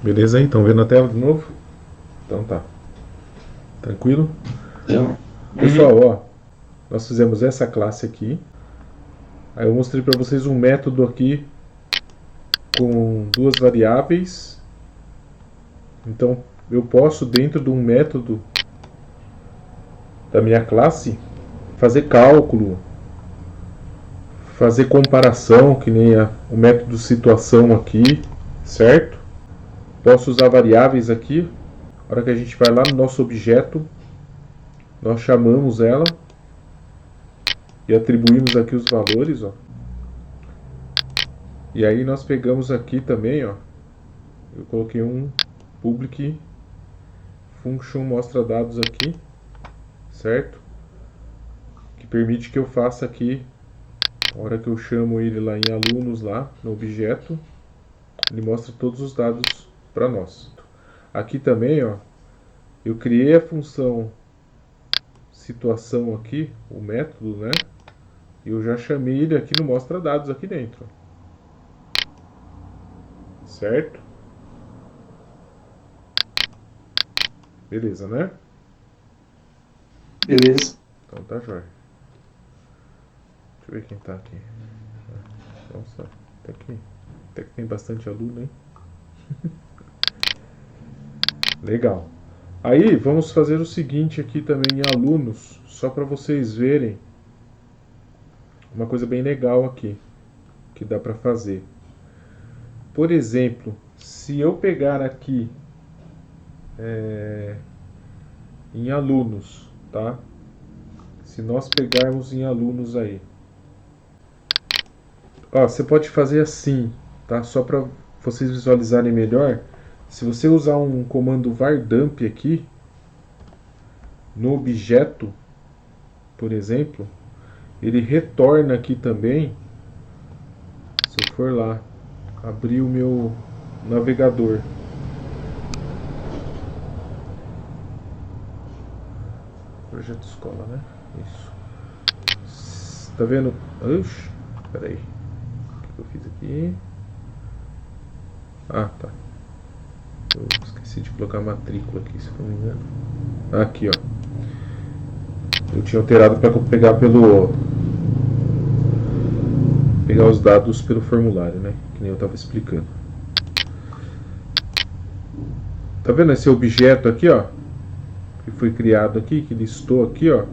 Beleza aí? Estão vendo a tela de novo? Então tá. Tranquilo? Então, Pessoal, ó, nós fizemos essa classe aqui. Aí eu mostrei para vocês um método aqui com duas variáveis. Então eu posso, dentro de um método da minha classe, fazer cálculo, fazer comparação, que nem o método situação aqui, certo? Posso usar variáveis aqui. Na hora que a gente vai lá no nosso objeto, nós chamamos ela e atribuímos aqui os valores, ó. E aí nós pegamos aqui também, ó, eu coloquei um public function mostra dados aqui, certo? Que permite que eu faça aqui, na hora que eu chamo ele lá em alunos lá no objeto, ele mostra todos os dados para nós. Aqui também, ó, eu criei a função situação aqui, o método, né? E eu já chamei ele aqui no mostra dados aqui dentro, certo? Beleza, né? beleza. Então tá jóia. Deixa eu ver quem tá aqui. Nossa, até que tem bastante aluno, hein? Legal. Aí vamos fazer o seguinte aqui também em alunos, só para vocês verem uma coisa bem legal aqui que dá para fazer. Por exemplo, se eu pegar aqui em alunos, tá? Se nós pegarmos em alunos aí, ó, você pode fazer assim, tá? Só para vocês visualizarem melhor. Se você usar um comando vardump aqui no objeto, por exemplo, ele retorna aqui também. Se eu for lá abrir o meu navegador, projeto escola, né? Isso. Tá vendo? Oxi, peraí. O que eu fiz aqui? Ah, tá. Eu esqueci de colocar a matrícula aqui, se não me engano. Aqui, ó. Eu tinha alterado para pegar os dados pelo formulário, né? Que nem eu estava explicando. Tá vendo esse objeto aqui, ó? Que foi criado aqui, que listou aqui, ó.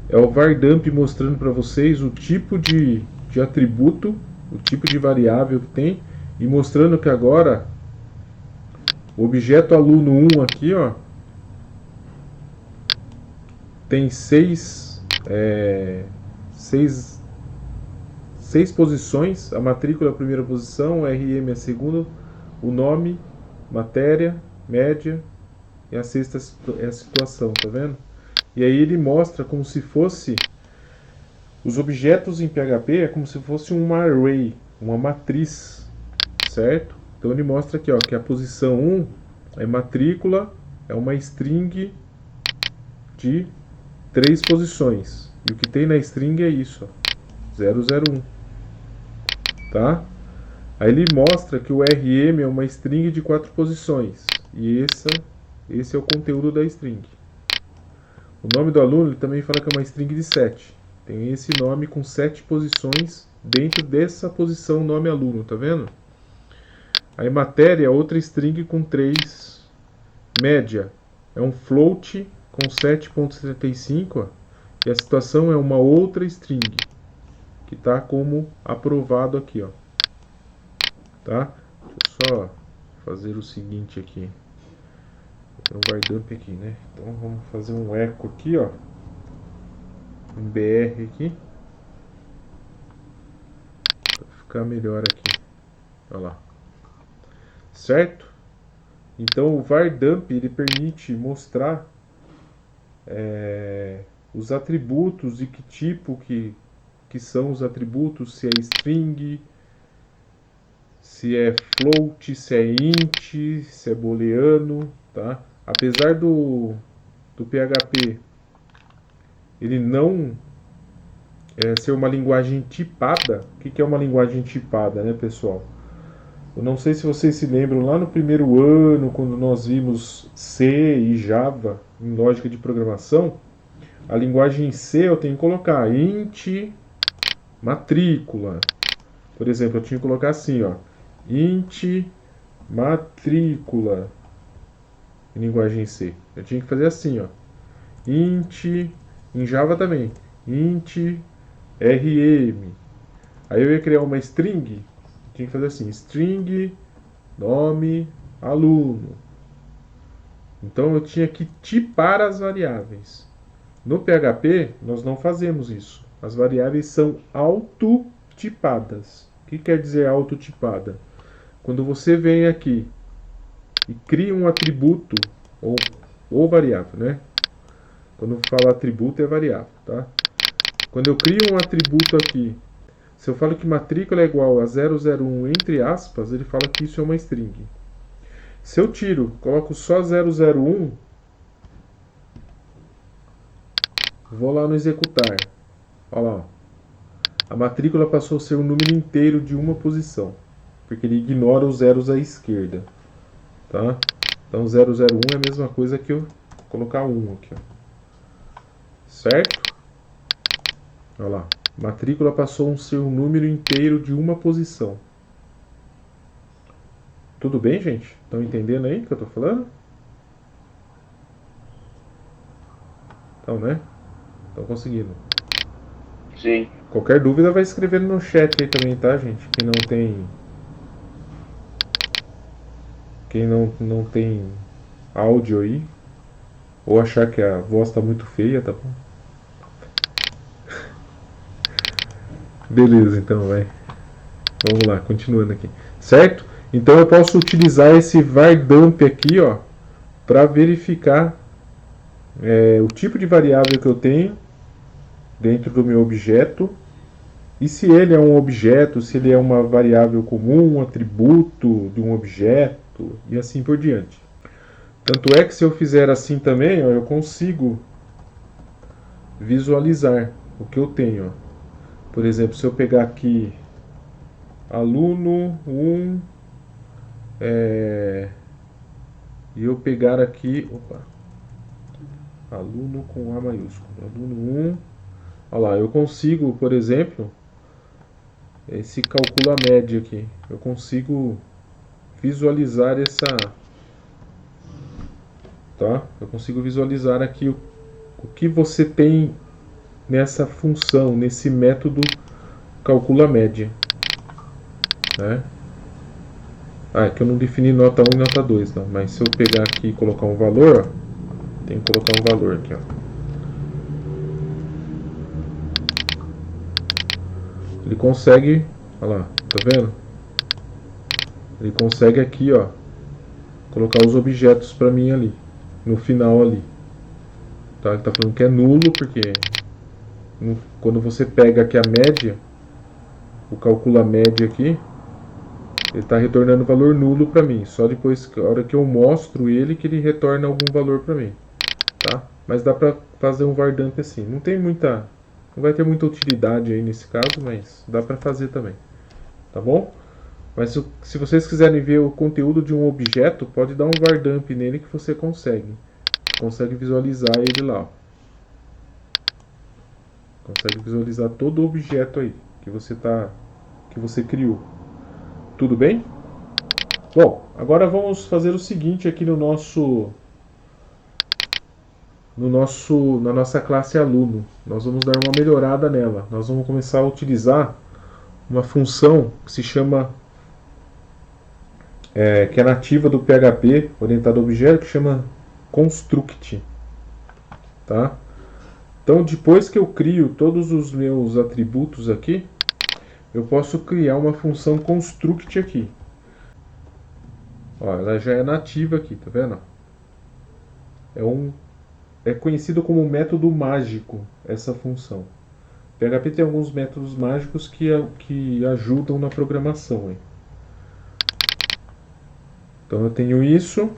É o vardump mostrando para vocês o tipo de atributo, o tipo de variável que tem, e mostrando que agora o objeto aluno 1 aqui, ó, tem seis posições. A matrícula é a primeira posição, o RM é a segunda, o nome, matéria, média, e a sexta é a situação, tá vendo? E aí ele mostra como se fosse os objetos em PHP é como se fosse uma array, uma matriz, certo? Então ele mostra aqui, ó, que a posição 1 é matrícula, é uma string de 3 posições. E o que tem na string é isso, ó, 001, tá? Aí ele mostra que o RM é uma string de 4 posições. E esse é o conteúdo da string. O nome do aluno ele também fala que é uma string de 7. Tem esse nome com 7 posições dentro dessa posição nome aluno, tá vendo? Aí matéria é outra string com 3. Média é um float com 7.75. E a situação é uma outra string que está como aprovado aqui, ó. Tá? Deixa eu só fazer o seguinte aqui. Vou ter um vardump aqui, né? Então vamos fazer um eco aqui, ó. Um BR aqui. Para ficar melhor aqui. Olha lá. Certo? Então o vardump ele permite mostrar os atributos e que tipo que são os atributos, se é string, se é float, se é int, se é booleano, tá? Apesar do PHP ele não ser uma linguagem tipada. O que é uma linguagem tipada, né, pessoal? Eu não sei se vocês se lembram lá no primeiro ano, quando nós vimos C e Java em lógica de programação, a linguagem C eu tenho que colocar int matrícula. Por exemplo, eu tinha que colocar assim, ó, int matrícula em linguagem C. Eu tinha que fazer assim, ó, int, em Java também, int rm. Aí eu ia criar uma string, tinha que fazer assim, string nome aluno. Então eu tinha que tipar as variáveis. No PHP nós não fazemos isso. As variáveis são autotipadas. O que quer dizer autotipada? Quando você vem aqui e cria um atributo ou variável, né? Quando fala atributo é variável, tá? Quando eu crio um atributo aqui, se eu falo que matrícula é igual a 001 entre aspas, ele fala que isso é uma string. Se eu tiro, coloco só 001, vou lá no executar. Olha lá, ó. A matrícula passou a ser um número inteiro de uma posição, porque ele ignora os zeros à esquerda, tá? Então 001 é a mesma coisa que eu colocar 1 aqui, ó. Certo? Olha lá, matrícula passou a ser um número inteiro de uma posição. Tudo bem, gente? Estão entendendo aí o que eu estou falando? Então, né? Estão conseguindo. Sim. Qualquer dúvida vai escrevendo no chat aí também, tá, gente? Quem não tem áudio aí, ou achar que a voz tá muito feia, tá bom? Beleza, então, vai. Vamos lá, continuando aqui. Certo? Então eu posso utilizar esse var_dump aqui, ó, para verificar o tipo de variável que eu tenho dentro do meu objeto e se ele é um objeto, se ele é uma variável comum, um atributo de um objeto e assim por diante. Tanto é que se eu fizer assim também, ó, eu consigo visualizar o que eu tenho. Ó. Por exemplo, se eu pegar aqui aluno 1 e eu pegar aqui, aluno com A maiúsculo, aluno 1, olha lá, eu consigo, por exemplo, esse calcula a média aqui, eu consigo visualizar tá? Eu consigo visualizar aqui o que você tem nessa função, nesse método calcula a média, né? É que eu não defini nota 1 e nota 2, não, mas se eu pegar aqui e colocar um valor, ó, tem que colocar um valor aqui, ó. Ele consegue, olha lá, tá vendo? Ele consegue aqui, ó, colocar os objetos para mim ali, no final ali. Tá? Ele tá falando que é nulo porque quando você pega aqui a média, o calcula a média aqui, ele está retornando valor nulo para mim. Só depois, a hora que eu mostro ele, que ele retorna algum valor para mim. Tá? Mas dá para fazer um var_dump assim. Não vai ter muita utilidade aí nesse caso, mas dá para fazer também. Tá bom? Mas se vocês quiserem ver o conteúdo de um objeto, pode dar um var_dump nele que você consegue. Consegue visualizar ele lá. Ó. Consegue visualizar todo o objeto aí que você criou. Tudo bem? Bom, agora vamos fazer o seguinte aqui na nossa classe aluno. Nós vamos dar uma melhorada nela. Nós vamos começar a utilizar uma função que se chama que é nativa do PHP orientado a objeto, que chama construct, tá? Então, depois que eu crio todos os meus atributos aqui, eu posso criar uma função construct aqui. Ó, ela já é nativa aqui, tá vendo? É conhecido como método mágico essa função. O PHP tem alguns métodos mágicos que ajudam na programação. Hein? Então eu tenho isso,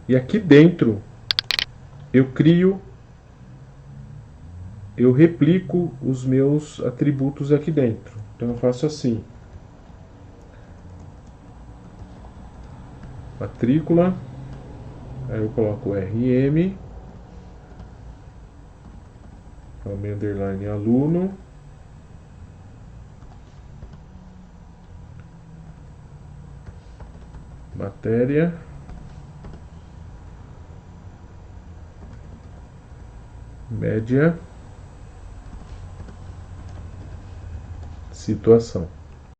e aqui dentro eu replico os meus atributos aqui dentro. Então eu faço assim. matrícula, aí eu coloco RM, nome underline aluno, matéria, média, situação.